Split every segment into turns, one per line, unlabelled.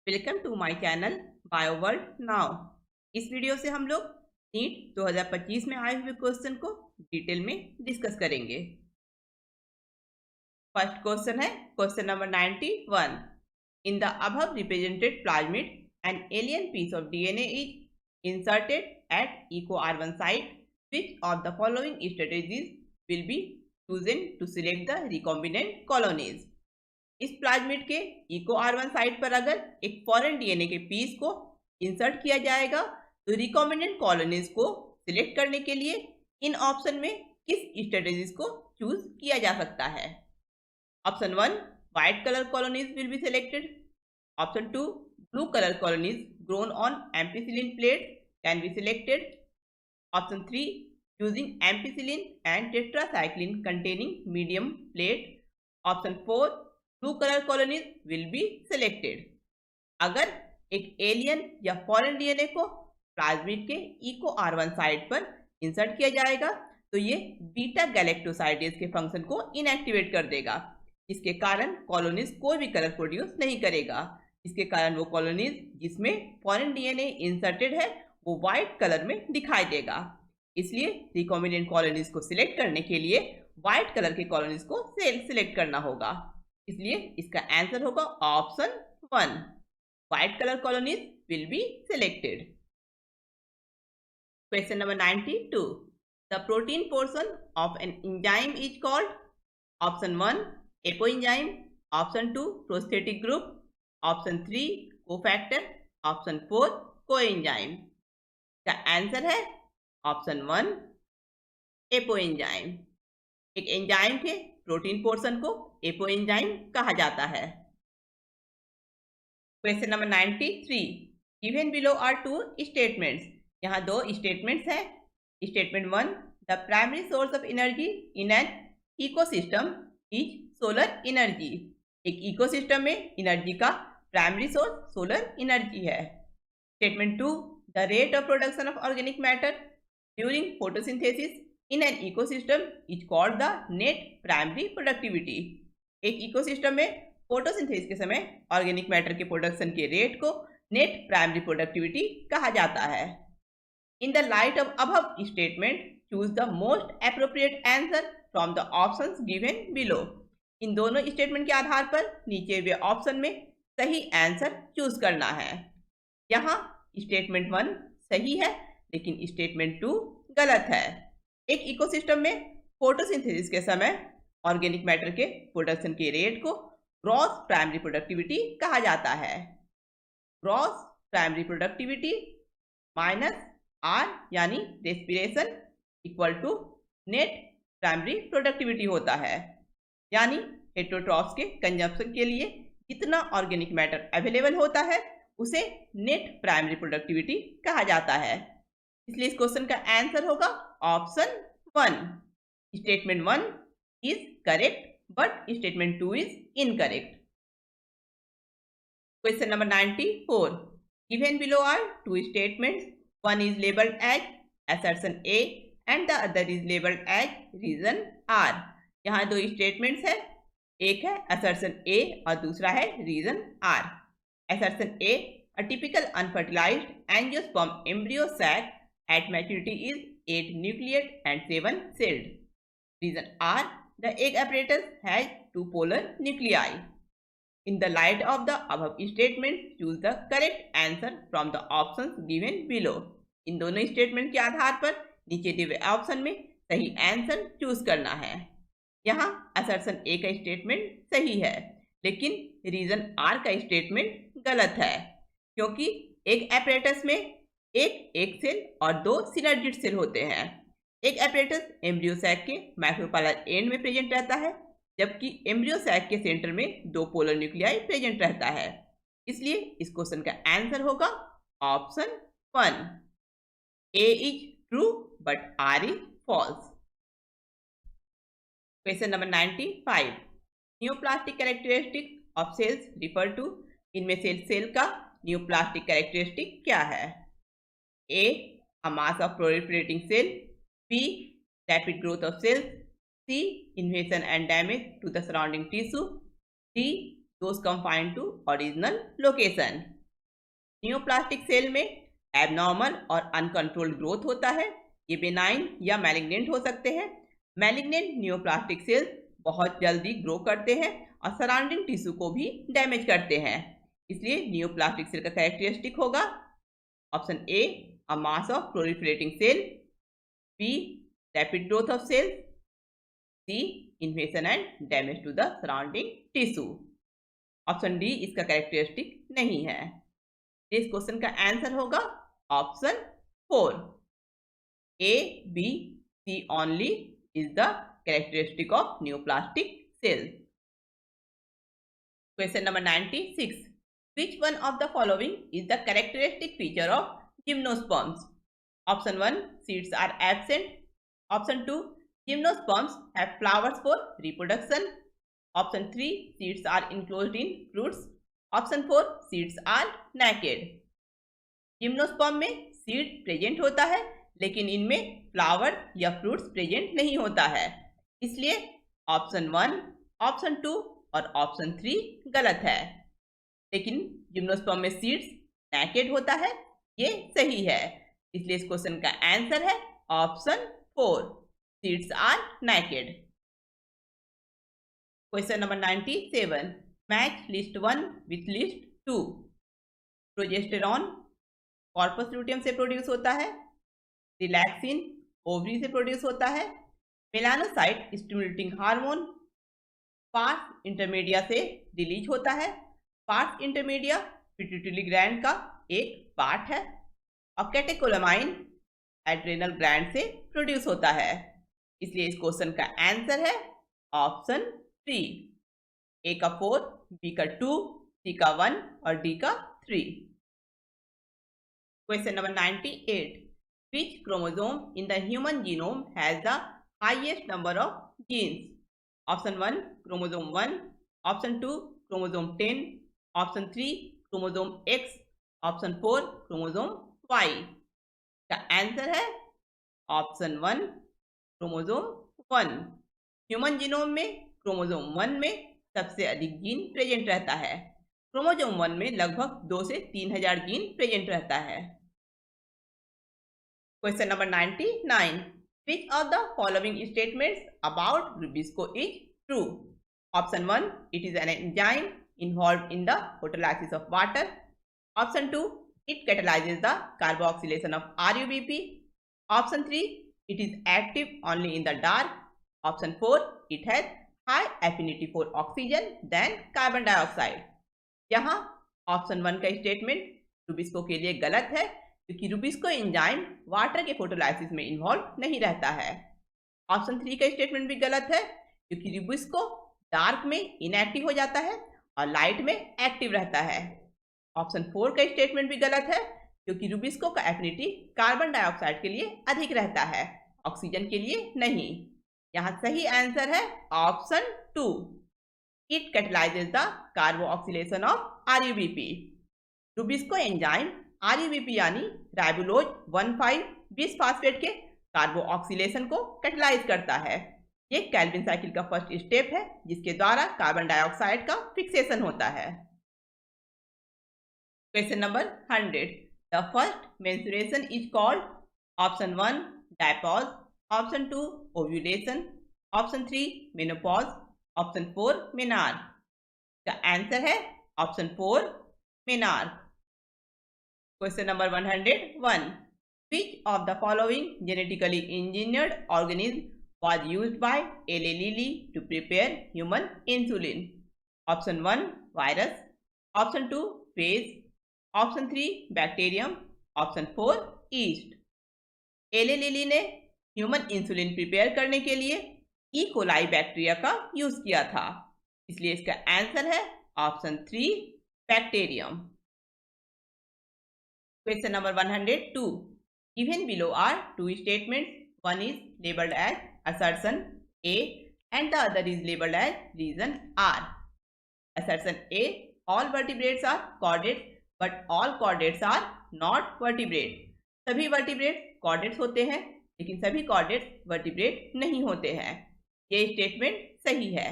Welcome to my channel Bioworld now. इस video से हम लोग नीट 2025 में आए हुए क्वेश्चन को डिटेल में डिस्कस करेंगे। फर्स्ट क्वेश्चन है question number 91। In the above represented plasmid an alien piece of DNA is inserted at eco R1 site, which of the following strategies will be chosen to select the recombinant colonies. इस plasmid के eco R1 site पर अगर एक foreign DNA के piece को insert किया जाएगा तो रिकॉम्बिनेंट कॉलोनीज को सिलेक्ट करने के लिए इन ऑप्शन में किस स्ट्रेटेजीज को चूज किया जा सकता है। Option 1, white colour colonies will be selected. Option 2, blue colour colonies grown on ampicillin plate can be selected. Option 3, using ampicillin and tetracycline containing medium plate. Option 4, blue colour colonies will be selected. अगर एक alien या foreign DNA को plasmid के eco R1 site पर insert किया जाएगा तो ये बीटा गैलेक्टोसाइडेज के फंक्शन को इनएक्टिवेट कर देगा, इसके कारण कॉलोनीज कोई भी कलर प्रोड्यूस नहीं करेगा। इसके कारण वो कॉलोनीज जिसमें फॉरेन डीएनए इंसर्टेड है वो व्हाइट कलर में दिखाई देगा। इसलिए रिकॉम्बिनेंट कॉलोनीज को सिलेक्ट करने के लिए व्हाइट कलर के कॉलोनीज को सिलेक्ट करना होगा। इसलिए इसका आंसर होगा option 1, white colour colonies will be selected. Question number 92, the protein portion of an enzyme is called. Option 1, apoenzyme. Option 2, prosthetic group. Option 3, cofactor. Option 4, coenzyme. का answer है option 1, apoenzyme. एक enzyme के protein portion को apoenzyme कहा जाता है। Question number 93, given below are two statements. यहाँ दो स्टेटमेंट्स हैं। Statement 1, the primary source of energy in an ecosystem is solar energy. एक इकोसिस्टम में एनर्जी का प्राइमरी सोर्स सोलर एनर्जी है। Statement 2, the rate of production of organic matter during photosynthesis in an ecosystem is called the net primary productivity. एक ecosystem में photosynthesis के समय organic matter के production के रेट को नेट प्राइमरी प्रोडक्टिविटी कहा जाता है। In the light of above statement choose the most appropriate answer from the options given below. इन दोनों स्टेटमेंट के आधार पर नीचे हुए ऑप्शन में सही आंसर चूज करना है। यहाँ स्टेटमेंट 1 सही है लेकिन स्टेटमेंट 2 गलत है। एक इकोसिस्टम में फोटोसिंथेसिस के समय ऑर्गेनिक मैटर के प्रोडक्शन के रेट को ग्रॉस प्राइमरी प्रोडक्टिविटी कहा जाता है। Gross primary productivity minus R यानी respiration equal to net primary productivity होता है। यानी हेटेरोट्रॉफ्स के कंजम्पशन के लिए जितना ऑर्गेनिक मैटर अवेलेबल होता है उसे नेट प्राइमरी प्रोडक्टिविटी कहा जाता है। इसलिए इस क्वेश्चन का आंसर होगा option 1। Statement 1 is correct but statement 2 is incorrect. Question number 94, given below are two statements, one is labeled as assertion A and the other is labeled as reason R। यहाँ दो statements है, एक है assertion A और दूसरा है reason R। assertion A, a typical unfertilized angiosperm embryo sac at maturity is 8 nucleate and 7 celled। reason R, the egg apparatus has 2 polar nuclei। In the light of the above statement, choose the correct answer from the options given below। इन दोनों statement के आधार पर नीचे दिए हुए option में सही answer choose करना है। यहाँ असर्शन ए का स्टेटमेंट सही है लेकिन रीजन आर का स्टेटमेंट गलत है, क्योंकि एक एपरेटस में एक सेल और 2 सिनर्जिड सेल होते हैं। एक एपरेटस एम्ब्रियो सैक के माइक्रोपोलर एंड में प्रेजेंट रहता है जबकि एम्ब्रियो सैक के सेंटर में 2 पोलर न्यूक्लियाई प्रेजेंट रहता है। इसलिए इस क्वेश्चन का आंसर होगा option 1। A is true but R is false। Question number 95, neoplastic characteristic of cells refer to. इनमें से सेल का न्यूप्लास्टिक कैरेक्टरिस्टिक क्या है। A, a mass of proliferating cell। B, rapid growth of cells। C, invasion and damage to the surrounding tissue। D, those confined to original location। Neoplastic cell में abnormal और uncontrolled growth होता है। ये benign या malignant हो सकते हैं। Malignant neoplastic cells बहुत जल्दी ग्रो करते हैं और सराउंडिंग टिश्यू को भी डैमेज करते हैं। इसलिए नियोप्लास्टिक सेल का कैरेक्टरिस्टिक होगा option A, a mass of proliferating cell, B, rapid growth of cells, C, invasion and damage to the surrounding tissue. Option D इसका कैरेक्टरिस्टिक नहीं है। इस क्वेश्चन का आंसर होगा option 4, A, B, C only is the characteristic of neoplastic cell. Question number 96, which one of the following is the characteristic feature of gymnosperms? Option 1, seeds are absent. Option 2, gymnosperms have flowers for reproduction. Option 3, seeds are enclosed in fruits. Option 4, seeds are naked. Gymnosperm में seed present होता है लेकिन इनमें flower या fruits present नहीं होता है, इसलिए ऑप्शन 1, ऑप्शन 2 और ऑप्शन 3 गलत है। लेकिन जिम्नोस्पर्म में सीड्स नैकेड होता है, ये सही है। इसलिए इस क्वेश्चन का आंसर है option 4, seeds are naked. Question number 97, match list 1 with list 2। Progesterone corpus luteum से प्रोड्यूस होता है, रिलैक्सिन ओवरी से प्रोड्यूस होता है, melanocyte stimulating hormone pars intermedia से रिलीज होता है। पार्स इंटरमीडिया पिट्यूटरी ग्लैंड का एक पार्ट है और कैटेकोलामाइन एड्रेनल ग्लैंड से प्रोड्यूस होता है। इसलिए इस क्वेश्चन का आंसर है ऑप्शन 3, ए का 4, बी का 2, सी का 1 और डी का 3। Question number 98, which chromosome in the human genome has the highest number of genes? Option 1, chromosome 1, option 2, chromosome 10, option 3, chromosome X, option 4, chromosome Y। का आंसर है ऑप्शन 1, क्रोमोसोम 1। ह्यूमन जीनोम में chromosome 1 में सबसे अधिक gene present रहता है। Chromosome 1 में लगभग 2 से 3000 जीन प्रेजेंट रहता है। Question number 99, which of the following statements about Rubisco is true? Option 1, it is an enzyme involved in the photolysis of water. Option 2, it catalyzes the carboxylation of RUBP. Option 3, it is active only in the dark. Option 4, it has high affinity for oxygen than carbon dioxide. यहाँ option 1 का statement rubisco के लिए गलत है क्योंकि rubisco enzyme water के photolysis में involve नहीं रहता है। ऑप्शन 3 का स्टेटमेंट भी गलत है क्योंकि रूबिस्को डार्क में इनएक्टिव हो जाता है और लाइट में एक्टिव रहता है। ऑप्शन 4 का स्टेटमेंट भी गलत है क्योंकि रूबिस्को का एफिनिटी कार्बन डाइऑक्साइड के लिए अधिक रहता है, ऑक्सीजन के लिए नहीं। यहाँ सही आंसर है option 2, it catalyses the carboxylation of RUBP। RuBisCO enzyme RUBP यानी राइबोलोज 1,5 बिसफॉस्फेट के कार्बोऑक्सिलेशन को कैटलाइज करता है। ये कैल्विन साइकिल का फर्स्ट स्टेप है जिसके द्वारा कार्बन डाइऑक्साइड का फिक्सेशन होता है। Question number 100, the first menstruation is called option 1 diapause, option 2 ovulation, option 3 menopause, option 4 menarche. का आंसर है option 4 menarche. Question number 101, which of the following genetically engineered organism was used by Eli Lilly to prepare human insulin? Option 1 virus, option 2 phage, option 3 bacterium, option 4 yeast। Eli Lilly ने human insulin prepare करने के लिए E coli bacteria का use किया था, इसलिए इसका answer है option 3 bacterium. Question number 102, given below are two statements, one is labeled as assertion A and the other is labeled as reason R. Assertion A, all vertebrates are chordates but all chordates are not vertebrates। सभी vertebrates chordates होते हैं लेकिन सभी chordates vertebrate नहीं होते हैं। ये statement सही है।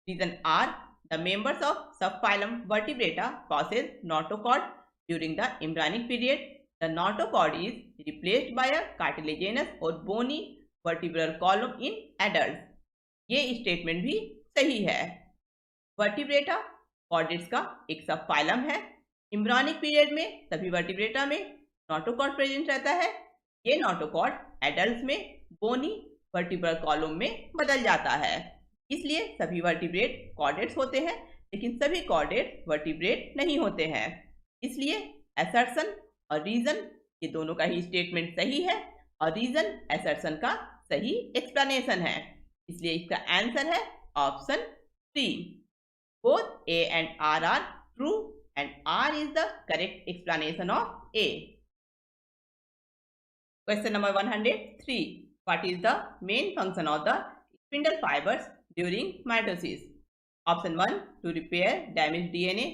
Reason R, the members of subphylum Vertebrata possess notochord During the embryonic period, the notochord is replaced by a cartilaginous or bony vertebral column in adults. ये स्टेटमेंट भी सही है। वर्टिब्रेटा कॉर्डेट्स का एक सब फाइलम है। एम्ब्रियोनिक पीरियड में सभी वर्टिब्रेटा में नोटोकॉर्ड प्रेजेंट रहता है। ये नोटोकॉर्ड एडल्ट में बोनी वर्टिब्रल कॉलम में बदल जाता है। इसलिए सभी वर्टिब्रेट कॉर्डेट्स होते हैं, लेकिन सभी कॉर्डेट वर्टिब्रेट नहीं होते हैं। इसलिए असर्शन और रीजन ये दोनों का ही स्टेटमेंट सही है और रीजन असर्शन का सही एक्सप्लेनेशन है। इसलिए इसका आंसर है option 3। Both A and R are true and R is the correct explanation of A. Question number 103. What is the main function of the spindle fibers during mitosis? Option 1 to repair damaged DNA.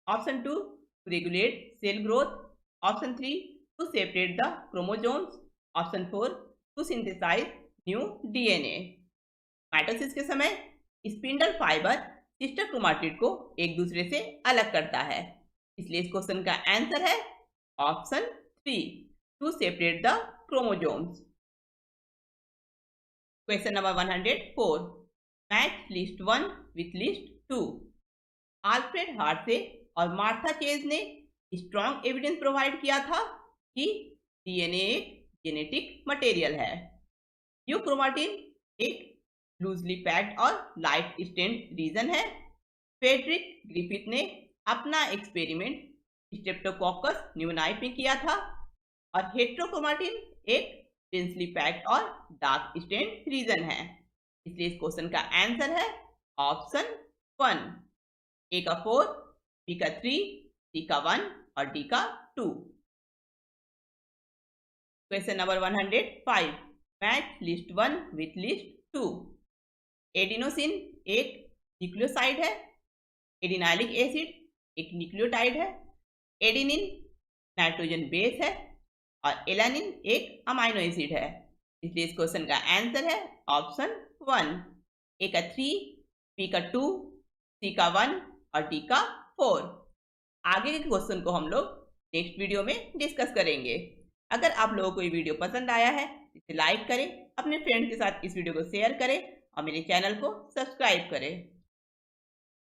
Option 2 to regulate cell growth. Option 3 to separate the chromosomes. Option 4 to synthesize new DNA. Mitosis के समय spindle fibre sister chromatid को एक दूसरे से अलग करता है। इसलिए इस क्वेश्चन का आंसर है option 3 to separate the chromosomes. Question number 104 match list 1 with list 2। Alfred Hershey और मार्था चेज ने स्ट्रॉन्ग एविडेंस प्रोवाइड किया था कि डीएनए एक जेनेटिक मटेरियल है। यूक्रोमाटिन एक लूजली पैक्ड और लाइट स्टेन्ड रीजन है। फ्रेडरिक ग्रिफिथ ने अपना एक्सपेरिमेंट स्ट्रेप्टोकोकस न्यूमोनाई में किया था और हेट्रोक्रोमाटिन एक डेंसली पैक्ड और डार्क स्टेन्ड रीजन है। इसलिए इस क्वेश्चन का आंसर है ऑप्शन 1। ए का 4, बी का 3, सी का 1 और डी का 2। Question number 105 match list 1 with list 2। Adenosine एक न्यूक्लियोसाइड है। एडिनाइलिक एसिड एक न्यूक्लियोटाइड है। एडेनिन नाइट्रोजन बेस है और एलानिन एक अमाइनो एसिड है। इसलिए इस क्वेश्चन का आंसर है ऑप्शन 1। ए का 3, बी का 2, सी का 1 और डी का 4। आगे के क्वेश्चन को हम लोग नेक्स्ट वीडियो में डिस्कस करेंगे। अगर आप लोगों को ये वीडियो पसंद आया है इसे लाइक करें, अपने फ्रेंड्स के साथ इस वीडियो को शेयर करें और मेरे चैनल को सब्सक्राइब करें।